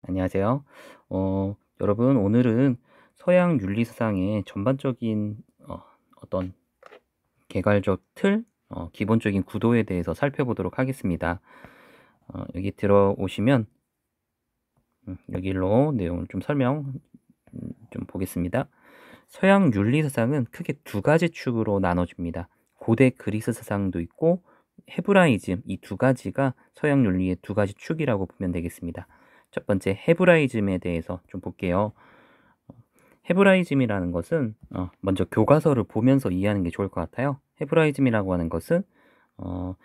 안녕하세요. 여러분, 오늘은 서양 윤리 사상의 전반적인 어떤 개괄적 틀, 기본적인 구도에 대해서 살펴보도록 하겠습니다. 여기 들어오시면 여기로 내용을 좀 설명 좀 보겠습니다. 서양 윤리 사상은 크게 두 가지 축으로 나눠집니다. 고대 그리스 사상도 있고 헤브라이즘, 이 두 가지가 서양 윤리의 두 가지 축이라고 보면 되겠습니다. 첫 번째 헤브라이즘에 대해서 좀 볼게요. 헤브라이즘이라는 것은 먼저 교과서를 보면서 이해하는 게 좋을 것 같아요. 헤브라이즘이라고 하는 것은 어,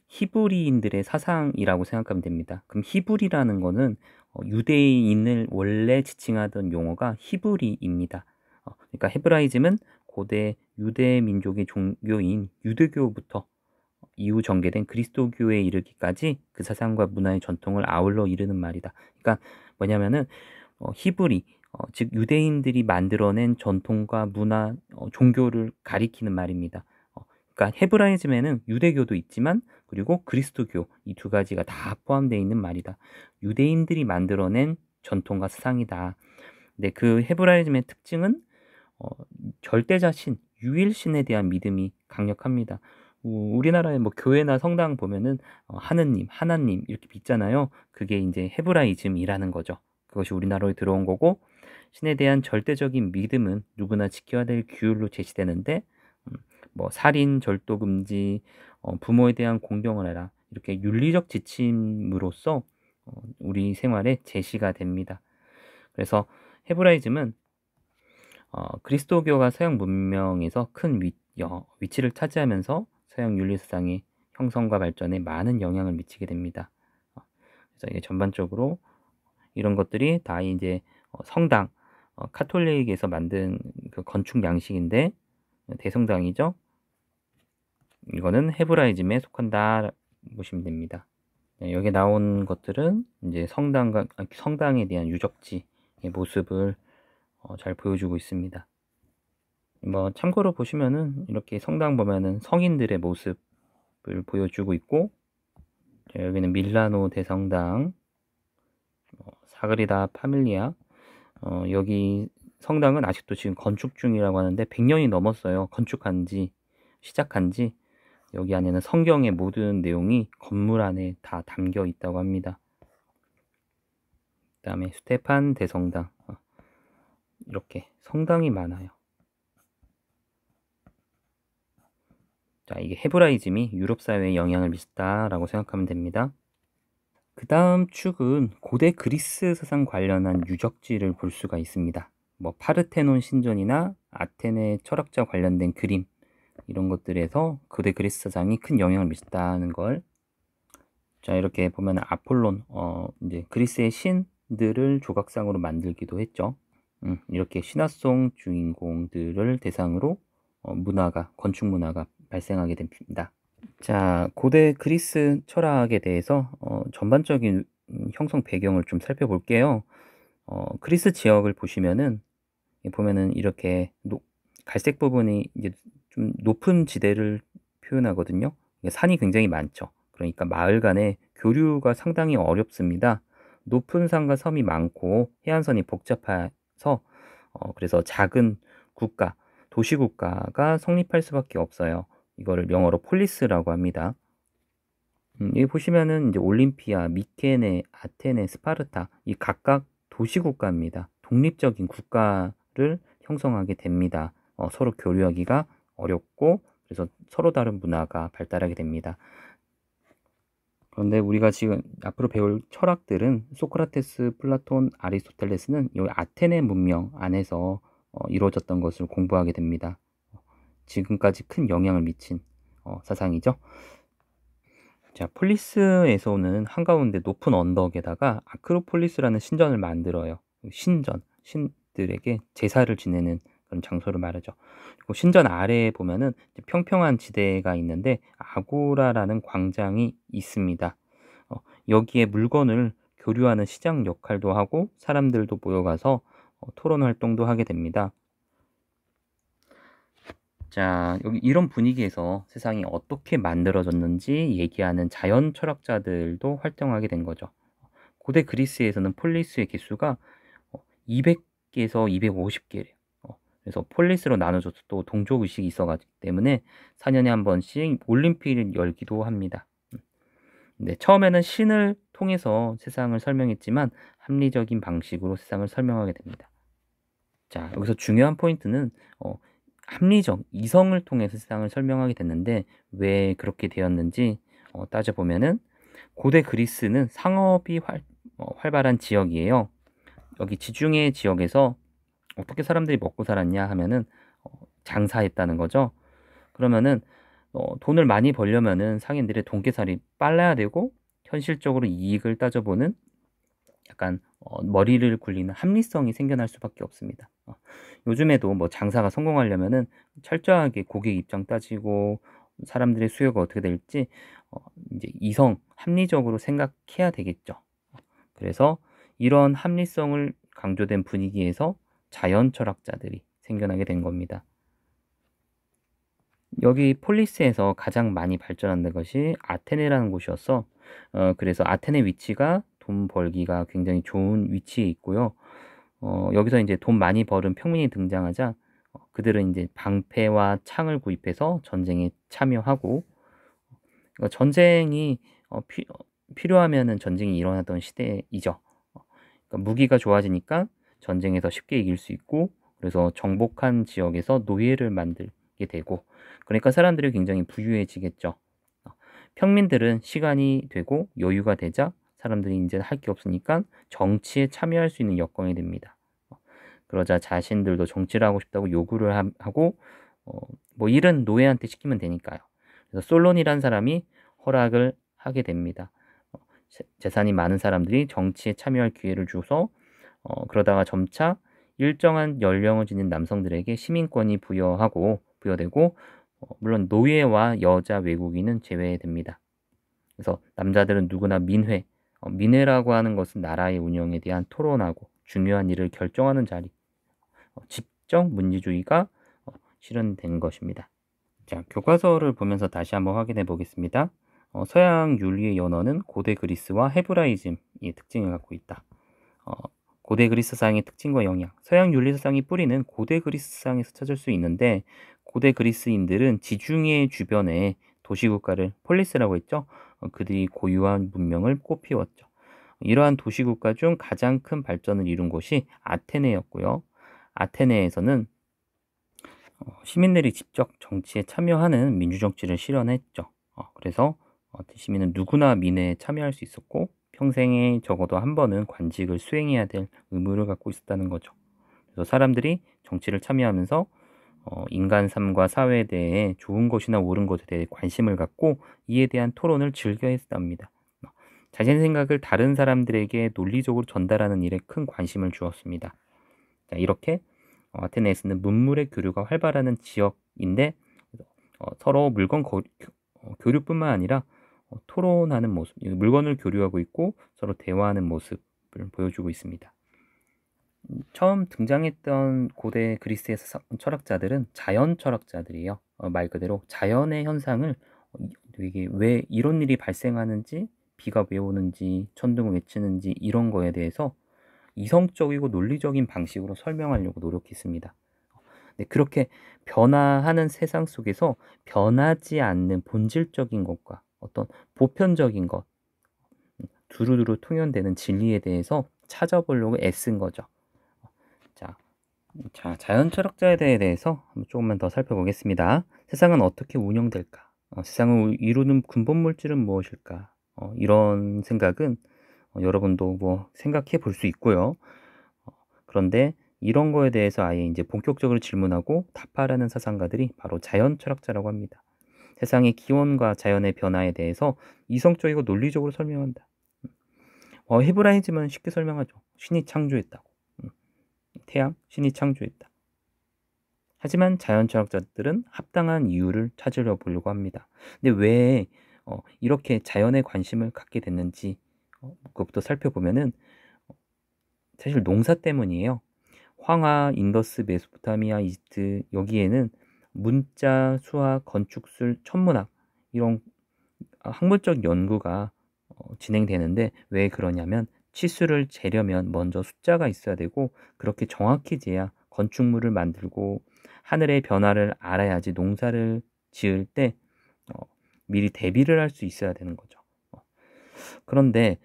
히브리인들의 사상이라고 생각하면 됩니다. 그럼 히브리라는 거는 유대인을 원래 지칭하던 용어가 히브리입니다. 그러니까 헤브라이즘은 고대 유대 민족의 종교인 유대교부터 이후 전개된 그리스도교에 이르기까지 그 사상과 문화의 전통을 아울러 이르는 말이다. 그러니까 뭐냐면은 히브리, 즉 유대인들이 만들어낸 전통과 문화, 종교를 가리키는 말입니다. 그러니까 헤브라이즘에는 유대교도 있지만 그리고 그리스도교 이 두 가지가 다 포함되어 있는 말이다. 유대인들이 만들어낸 전통과 사상이다. 근데 그 헤브라이즘의 특징은 어, 절대자신, 유일신에 대한 믿음이 강력합니다. 우리나라의 뭐 교회나 성당 보면은 하느님, 하나님 이렇게 믿잖아요. 그게 이제 헤브라이즘이라는 거죠. 그것이 우리나라에 들어온 거고 신에 대한 절대적인 믿음은 누구나 지켜야 될 규율로 제시되는데 음, 뭐 살인, 절도 금지, 부모에 대한 공경을 해라 이렇게 윤리적 지침으로써 우리 생활에 제시가 됩니다. 그래서 헤브라이즘은 그리스도교가 서양 문명에서 큰 위치를 차지하면서 서양 윤리사상의 형성과 발전에 많은 영향을 미치게 됩니다. 그래서 이게 전반적으로 이런 것들이 다 이제 성당, 카톨릭에서 만든 그 건축 양식인데 대성당이죠. 이거는 헤브라이즘에 속한다 보시면 됩니다. 네, 여기 나온 것들은 이제 성당에 대한 유적지의 모습을 잘 보여주고 있습니다. 뭐 참고로 보시면은 이렇게 성당 보면은 성인들의 모습을 보여주고 있고 여기는 밀라노 대성당, 사그리다 파밀리아. 여기 성당은 아직도 지금 건축 중이라고 하는데 100년이 넘었어요. 시작한 지. 여기 안에는 성경의 모든 내용이 건물 안에 다 담겨 있다고 합니다. 그 다음에 스테판 대성당. 이렇게 성당이 많아요. 자, 이게 헤브라이즘이 유럽 사회에 영향을 미쳤다라고 생각하면 됩니다. 그 다음 축은 고대 그리스 사상 관련한 유적지를 볼 수가 있습니다. 뭐 파르테논 신전이나 아테네 철학자 관련된 그림 이런 것들에서 고대 그리스 사상이 큰 영향을 미쳤다는 걸. 자, 이렇게 보면 아폴론, 이제 그리스의 신들을 조각상으로 만들기도 했죠. 이렇게 신화송 주인공들을 대상으로 건축 문화가 발생하게 됩니다. 자, 고대 그리스 철학에 대해서 전반적인 형성 배경을 좀 살펴볼게요. 그리스 지역을 보면은 이렇게 갈색 부분이 이제 좀 높은 지대를 표현하거든요. 산이 굉장히 많죠. 그러니까 마을 간의 교류가 상당히 어렵습니다. 높은 산과 섬이 많고 해안선이 복잡해서 그래서 작은 국가, 도시국가가 성립할 수밖에 없어요. 이거를 영어로 폴리스라고 합니다. 여기 보시면은 이제 올림피아, 미케네, 아테네, 스파르타 이 각각 도시국가입니다. 독립적인 국가를 형성하게 됩니다. 서로 교류하기가 어렵고 그래서 서로 다른 문화가 발달하게 됩니다. 그런데 우리가 지금 앞으로 배울 철학들은 소크라테스, 플라톤, 아리스토텔레스는 이 아테네 문명 안에서 이루어졌던 것을 공부하게 됩니다. 지금까지 큰 영향을 미친 사상이죠. 자, 폴리스에서 오는 한가운데 높은 언덕에다가 아크로폴리스라는 신전을 만들어요. 신들에게 제사를 지내는 그런 장소를 말하죠. 그리고 신전 아래에 보면은 평평한 지대가 있는데 아고라라는 광장이 있습니다. 여기에 물건을 교류하는 시장 역할도 하고 사람들도 모여가서 토론 활동도 하게 됩니다. 자, 여기 이런 분위기에서 세상이 어떻게 만들어졌는지 얘기하는 자연 철학자들도 활동하게 된 거죠. 고대 그리스에서는 폴리스의 개수가 200개에서 250개래요. 그래서 폴리스로 나눠져서 또 동족 의식이 있어가지고 때문에 4년에 한 번씩 올림픽을 열기도 합니다. 네, 처음에는 신을 통해서 세상을 설명했지만 합리적인 방식으로 세상을 설명하게 됩니다. 자, 여기서 중요한 포인트는 합리적, 이성을 통해서 세상을 설명하게 됐는데 왜 그렇게 되었는지 따져보면은 고대 그리스는 상업이 활발한 지역이에요. 여기 지중해 지역에서 어떻게 사람들이 먹고 살았냐 하면은 장사했다는 거죠. 그러면은 돈을 많이 벌려면은 상인들의 돈깨살이 빨라야 되고 현실적으로 이익을 따져보는 약간 머리를 굴리는 합리성이 생겨날 수밖에 없습니다. 요즘에도 뭐 장사가 성공하려면은 철저하게 고객 입장 따지고 사람들의 수요가 어떻게 될지 이제 이성, 합리적으로 생각해야 되겠죠. 그래서 이런 합리성을 강조된 분위기에서 자연 철학자들이 생겨나게 된 겁니다. 여기 폴리스에서 가장 많이 발전한 것이 아테네라는 곳이었어. 그래서 아테네 위치가 돈 벌기가 굉장히 좋은 위치에 있고요. 여기서 이제 돈 많이 벌은 평민이 등장하자 그들은 이제 방패와 창을 구입해서 전쟁에 참여하고 전쟁이 필요하면은 전쟁이 일어나던 시대이죠. 그러니까 무기가 좋아지니까 전쟁에서 쉽게 이길 수 있고 그래서 정복한 지역에서 노예를 만들게 되고 그러니까 사람들이 굉장히 부유해지겠죠. 평민들은 시간이 되고 여유가 되자 사람들이 이제 할 게 없으니까 정치에 참여할 수 있는 여건이 됩니다. 그러자 자신들도 정치를 하고 싶다고 요구를 하고 뭐 일은 노예한테 시키면 되니까요. 그래서 솔론이란 사람이 허락을 하게 됩니다. 재산이 많은 사람들이 정치에 참여할 기회를 줘서 그러다가 점차 일정한 연령을 지닌 남성들에게 시민권이 부여되고 물론 노예와 여자 외국인은 제외됩니다. 그래서 남자들은 누구나 민회라고 하는 것은 나라의 운영에 대한 토론하고 중요한 일을 결정하는 자리, 집정 민주주의가 실현된 것입니다. 자, 교과서를 보면서 다시 한번 확인해 보겠습니다. 서양 윤리의 연어는 고대 그리스와 헤브라이즘의 특징을 갖고 있다. 고대 그리스 사상의 특징과 영향. 서양 윤리 사상의 뿌리는 고대 그리스 사상에서 찾을 수 있는데 고대 그리스인들은 지중해 주변에 도시국가를 폴리스라고 했죠. 그들이 고유한 문명을 꽃피웠죠. 이러한 도시국가 중 가장 큰 발전을 이룬 곳이 아테네였고요. 아테네에서는 시민들이 직접 정치에 참여하는 민주정치를 실현했죠. 그래서 시민은 누구나 민회에 참여할 수 있었고 평생에 적어도 한 번은 관직을 수행해야 될 의무를 갖고 있었다는 거죠. 그래서 사람들이 정치를 참여하면서 인간 삶과 사회에 대해 좋은 것이나 옳은 것에 대해 관심을 갖고 이에 대한 토론을 즐겨 했답니다. 자신의 생각을 다른 사람들에게 논리적으로 전달하는 일에 큰 관심을 주었습니다. 자, 이렇게 아테네에서는 문물의 교류가 활발하는 지역인데 서로 물건 교류뿐만 아니라 토론하는 모습, 물건을 교류하고 있고 서로 대화하는 모습을 보여주고 있습니다. 처음 등장했던 고대 그리스의 철학자들은 자연 철학자들이에요. 말 그대로 자연의 현상을 되게 왜 이런 일이 발생하는지, 비가 왜 오는지, 천둥을 왜 치는지 이런 거에 대해서 이성적이고 논리적인 방식으로 설명하려고 노력했습니다. 네, 그렇게 변화하는 세상 속에서 변하지 않는 본질적인 것과 어떤 보편적인 것, 두루두루 통용되는 진리에 대해서 찾아보려고 애쓴 거죠. 자, 자연 철학자에 대해서 조금만 더 살펴보겠습니다. 세상은 어떻게 운영될까? 세상을 이루는 근본 물질은 무엇일까? 이런 생각은 여러분도 뭐 생각해 볼 수 있고요. 그런데 이런 거에 대해서 아예 이제 본격적으로 질문하고 답하라는 사상가들이 바로 자연 철학자라고 합니다. 세상의 기원과 자연의 변화에 대해서 이성적이고 논리적으로 설명한다. 헤브라이즘은 쉽게 설명하죠. 신이 창조했다고. 태양, 신이 창조했다. 하지만 자연 철학자들은 합당한 이유를 찾으려 보려고 합니다. 근데 왜 이렇게 자연에 관심을 갖게 됐는지 그것부터 살펴보면은 사실 농사 때문이에요. 황하, 인더스, 메소포타미아, 이집트 여기에는 문자, 수학, 건축술, 천문학 이런 학문적 연구가 진행되는데 왜 그러냐면 치수를 재려면 먼저 숫자가 있어야 되고 그렇게 정확히 재야 건축물을 만들고 하늘의 변화를 알아야지 농사를 지을 때 미리 대비를 할 수 있어야 되는 거죠. 그런데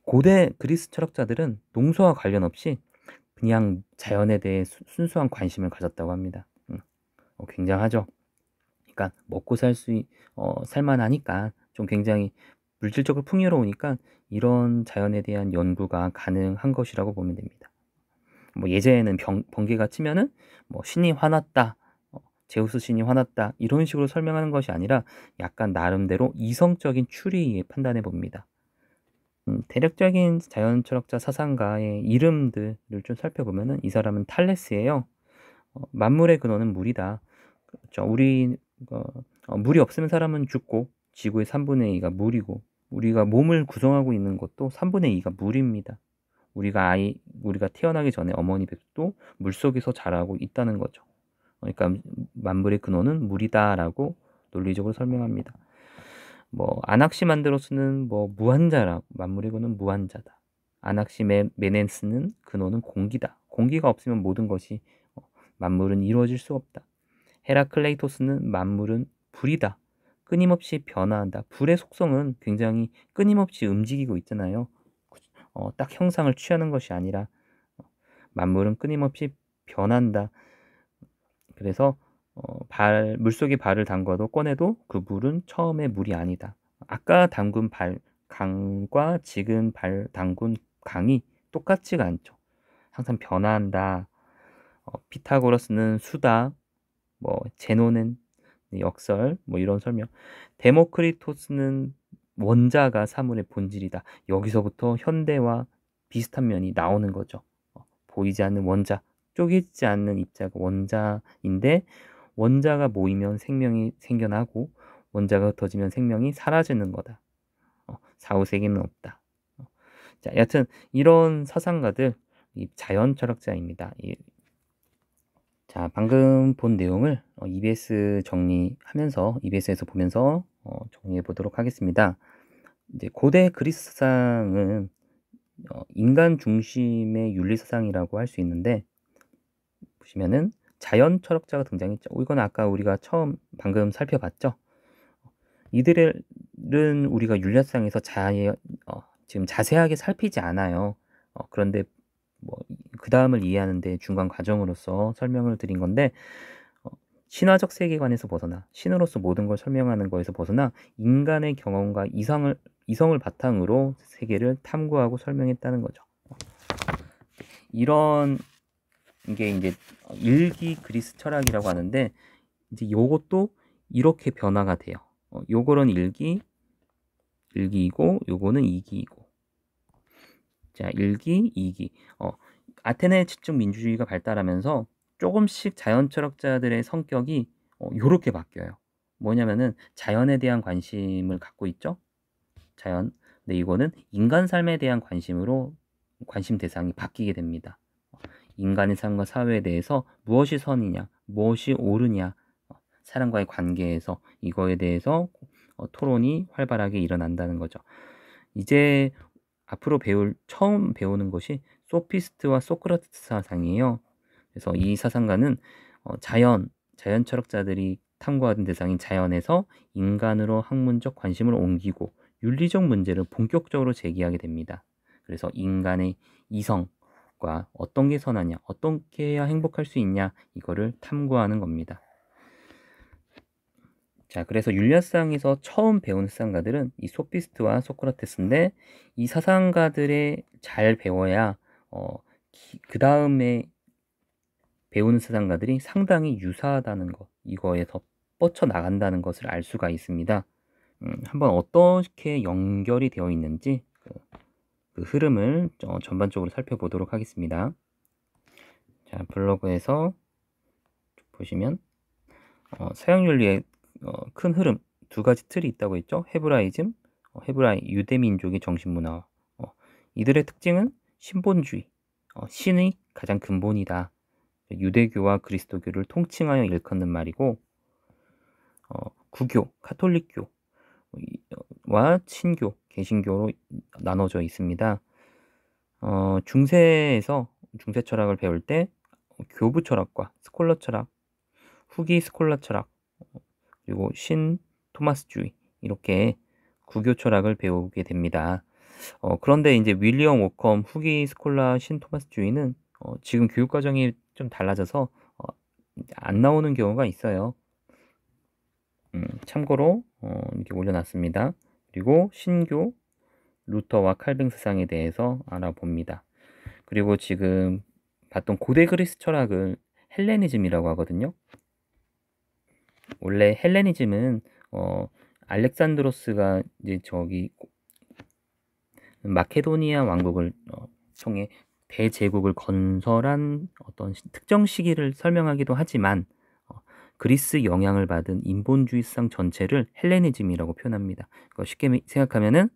고대 그리스 철학자들은 농소와 관련 없이 그냥 자연에 대해 순수한 관심을 가졌다고 합니다. 굉장하죠. 그러니까 먹고 살만하니까 좀 굉장히 물질적으로 풍요로우니까 이런 자연에 대한 연구가 가능한 것이라고 보면 됩니다. 뭐 예전에는 번개가 치면은 뭐 신이 화났다, 제우스 신이 화났다 이런 식으로 설명하는 것이 아니라 약간 나름대로 이성적인 추리에 판단해 봅니다. 대략적인 자연 철학자 사상가의 이름들을 좀 살펴보면은 이 사람은 탈레스예요. 만물의 근원은 물이다. 그렇죠. 물이 없으면 사람은 죽고 지구의 3분의 2가 물이고 우리가 몸을 구성하고 있는 것도 3분의 2가 물입니다. 우리가 태어나기 전에 어머니 뱃도 물속에서 자라고 있다는 거죠. 그러니까 만물의 근원은 물이다라고 논리적으로 설명합니다. 뭐 아낙시만드로스는 뭐 무한자라 만물의 근원은 무한자다. 아낙시메네스는 근원은 공기다. 공기가 없으면 모든 것이 만물은 이루어질 수 없다. 헤라클레이토스는 만물은 불이다. 끊임없이 변화한다. 불의 속성은 굉장히 끊임없이 움직이고 있잖아요. 딱 형상을 취하는 것이 아니라 만물은 끊임없이 변한다. 그래서 물속에 발을 담궈도 꺼내도 그 물은 처음에 물이 아니다. 아까 담근 강과 지금 담근 강이 똑같지가 않죠. 항상 변화한다. 피타고라스는 수다. 뭐 제노는 역설. 뭐 이런 설명. 데모크리토스는 원자가 사물의 본질이다. 여기서부터 현대와 비슷한 면이 나오는 거죠. 보이지 않는 원자, 쪼개지지 않는 입자가 원자인데 원자가 모이면 생명이 생겨나고 원자가 흩어지면 생명이 사라지는 거다. 사후세계는 없다. 자, 여튼 이런 사상가들 자연 철학자입니다. 자, 방금 본 내용을 EBS 정리하면서 EBS에서 보면서 정리해 보도록 하겠습니다. 이제 고대 그리스 사상은 인간 중심의 윤리 사상이라고 할 수 있는데 보시면은 자연 철학자가 등장했죠. 이건 아까 우리가 방금 살펴봤죠. 이들은 우리가 윤리사상에서 지금 자세하게 살피지 않아요. 그런데 뭐 그 다음을 이해하는데 중간 과정으로서 설명을 드린 건데 신화적 세계관에서 벗어나 신으로서 모든 걸 설명하는 거에서 벗어나 인간의 경험과 이성을 바탕으로 세계를 탐구하고 설명했다는 거죠. 이런 게 이제 일기 그리스 철학이라고 하는데 이제 요것도 이렇게 변화가 돼요. 요거는 일기이고 요거는 이기이고. 자, 일기, 이기. 아테네 지적 민주주의가 발달하면서 조금씩 자연 철학자들의 성격이 요렇게 바뀌어요. 뭐냐면은 자연에 대한 관심을 갖고 있죠. 자연. 근데 이거는 인간 삶에 대한 관심 대상이 바뀌게 됩니다. 인간의 삶과 사회에 대해서 무엇이 선이냐, 무엇이 옳으냐, 사람과의 관계에서 이거에 대해서 토론이 활발하게 일어난다는 거죠. 이제 앞으로 처음 배우는 것이 소피스트와 소크라테스 사상이에요. 그래서 이 사상가는 자연 철학자들이 탐구하던 대상인 자연에서 인간으로 학문적 관심을 옮기고 윤리적 문제를 본격적으로 제기하게 됩니다. 그래서 인간의 이성과 어떤 게 선하냐, 어떻게 해야 행복할 수 있냐, 이거를 탐구하는 겁니다. 자, 그래서 윤리학상에서 처음 배운 사상가들은 이 소피스트와 소크라테스인데 이 사상가들의 잘 배워야 그 다음에 배우는 사상가들이 상당히 유사하다는 것, 이거에서 뻗쳐나간다는 것을 알 수가 있습니다. 한번 어떻게 연결이 되어 있는지 그 흐름을 전반적으로 살펴보도록 하겠습니다. 자, 블로그에서 보시면 서양윤리의 큰 흐름 두 가지 틀이 있다고 했죠. 헤브라이즘, 유대민족의 정신문화. 이들의 특징은 신본주의, 신의 가장 근본이다. 유대교와 그리스도교를 통칭하여 일컫는 말이고 구교, 카톨릭교, 와 친교, 개신교로 나눠져 있습니다. 중세에서 중세 철학을 배울 때 교부 철학과 스콜러 철학, 후기 스콜라 철학, 그리고 신 토마스주의 이렇게 구교 철학을 배우게 됩니다. 그런데 이제 윌리엄 오컴 후기 스콜라 신 토마스주의는 지금 교육 과정이 좀 달라져서 안 나오는 경우가 있어요. 참고로 이렇게 올려놨습니다. 그리고 신교 루터와 칼뱅 사상에 대해서 알아봅니다. 그리고 지금 봤던 고대 그리스 철학을 헬레니즘이라고 하거든요. 원래 헬레니즘은 알렉산드로스가 이제 저기 마케도니아 왕국을 통해 대제국을 건설한 어떤 특정 시기를 설명하기도 하지만 그리스 영향을 받은 인본주의 사상 전체를 헬레니즘이라고 표현합니다. 쉽게 생각하면은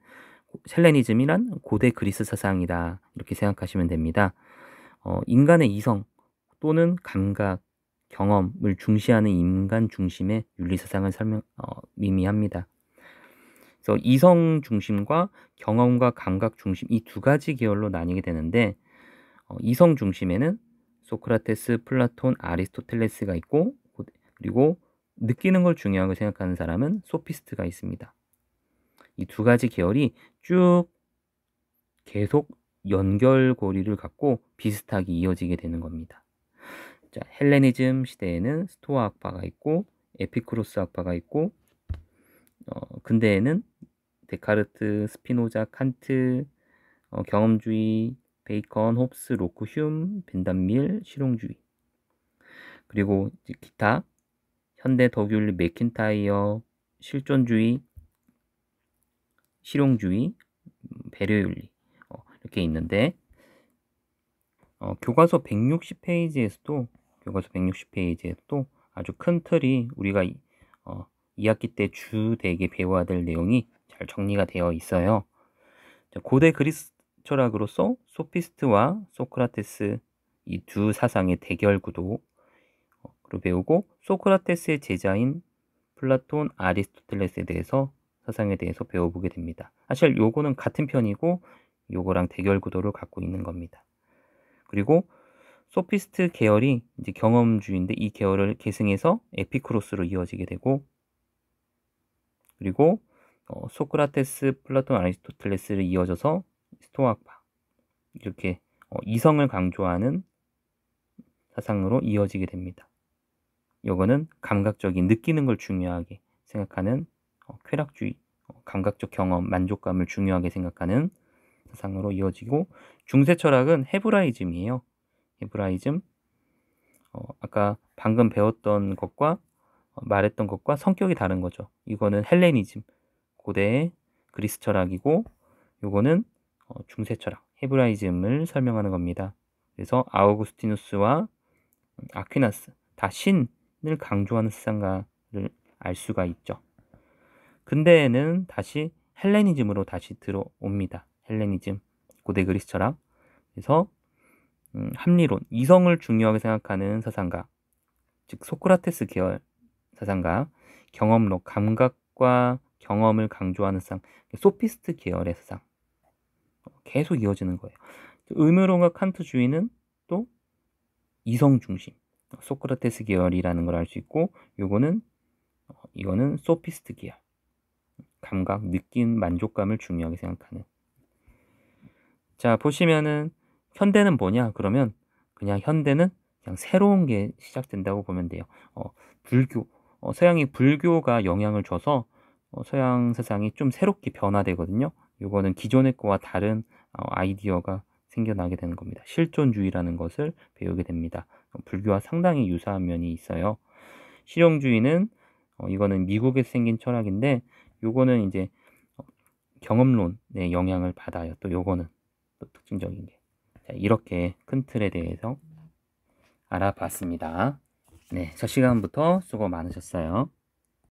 헬레니즘이란 고대 그리스 사상이다 이렇게 생각하시면 됩니다. 인간의 이성 또는 감각, 경험을 중시하는 인간 중심의 윤리 사상을 의미합니다. 그래서 이성 중심과 경험과 감각 중심 이 두 가지 계열로 나뉘게 되는데 이성 중심에는 소크라테스, 플라톤, 아리스토텔레스가 있고 그리고 느끼는 걸 중요하게 생각하는 사람은 소피스트가 있습니다. 이 두 가지 계열이 쭉 계속 연결고리를 갖고 비슷하게 이어지게 되는 겁니다. 자, 헬레니즘 시대에는 스토아 학파가 있고 에피쿠로스 학파가 있고 근대에는 데카르트, 스피노자, 칸트, 경험주의, 베이컨, 홉스, 로크, 휴me, 벤담밀, 실용주의 그리고 기타 현대 더귤리, 맥킨타이어, 실존주의, 실용주의, 배려윤리 이렇게 있는데 교과서 160페이지에서도 아주 큰 틀이 우리가 2학기 때 주되게 배워야 될 내용이 잘 정리가 되어 있어요. 고대 그리스 철학으로서 소피스트와 소크라테스 이 두 사상의 대결 구도를 배우고 소크라테스의 제자인 플라톤, 아리스토텔레스에 대해서 사상에 대해서 배워보게 됩니다. 사실 요거는 같은 편이고 요거랑 대결 구도를 갖고 있는 겁니다. 그리고 소피스트 계열이 이제 경험주의인데 이 계열을 계승해서 에피쿠로스로 이어지게 되고 그리고 소크라테스, 플라톤, 아리스토텔레스를 이어져서 스토아학파 이렇게 이성을 강조하는 사상으로 이어지게 됩니다. 요거는 감각적인 느끼는 걸 중요하게 생각하는 쾌락주의, 감각적 경험, 만족감을 중요하게 생각하는 사상으로 이어지고 중세 철학은 헤브라이즘이에요. 헤브라이즘 아까 방금 배웠던 것과 말했던 것과 성격이 다른 거죠. 이거는 헬레니즘, 고대 그리스 철학이고 요거는 중세 철학, 헤브라이즘을 설명하는 겁니다. 그래서 아우구스티누스와 아퀴나스, 다 신을 강조하는 사상가를 알 수가 있죠. 근대에는 다시 헬레니즘으로 다시 들어옵니다. 헬레니즘, 고대 그리스 철학. 그래서 합리론, 이성을 중요하게 생각하는 사상가, 즉 소크라테스 계열 사상가, 경험론, 감각과 경험을 강조하는 사상, 소피스트 계열의 사상 계속 이어지는 거예요. 의무론과 칸트주의는 또 이성 중심, 소크라테스 계열이라는 걸 알 수 있고 이거는 소피스트 계열, 감각, 느낀 만족감을 중요하게 생각하는. 자, 보시면은 현대는 뭐냐? 그러면 그냥 현대는 그냥 새로운 게 시작된다고 보면 돼요. 불교, 서양이 불교가 영향을 줘서 서양 세상이 좀 새롭게 변화되거든요. 이거는 기존의 거와 다른 아이디어가 생겨나게 되는 겁니다. 실존주의라는 것을 배우게 됩니다. 불교와 상당히 유사한 면이 있어요. 실용주의는 이거는 미국에서 생긴 철학인데 요거는 이제 경험론의 영향을 받아요. 또 요거는 또 특징적인 게. 자, 이렇게 큰 틀에 대해서 알아봤습니다. 네, 첫 시간부터 수고 많으셨어요.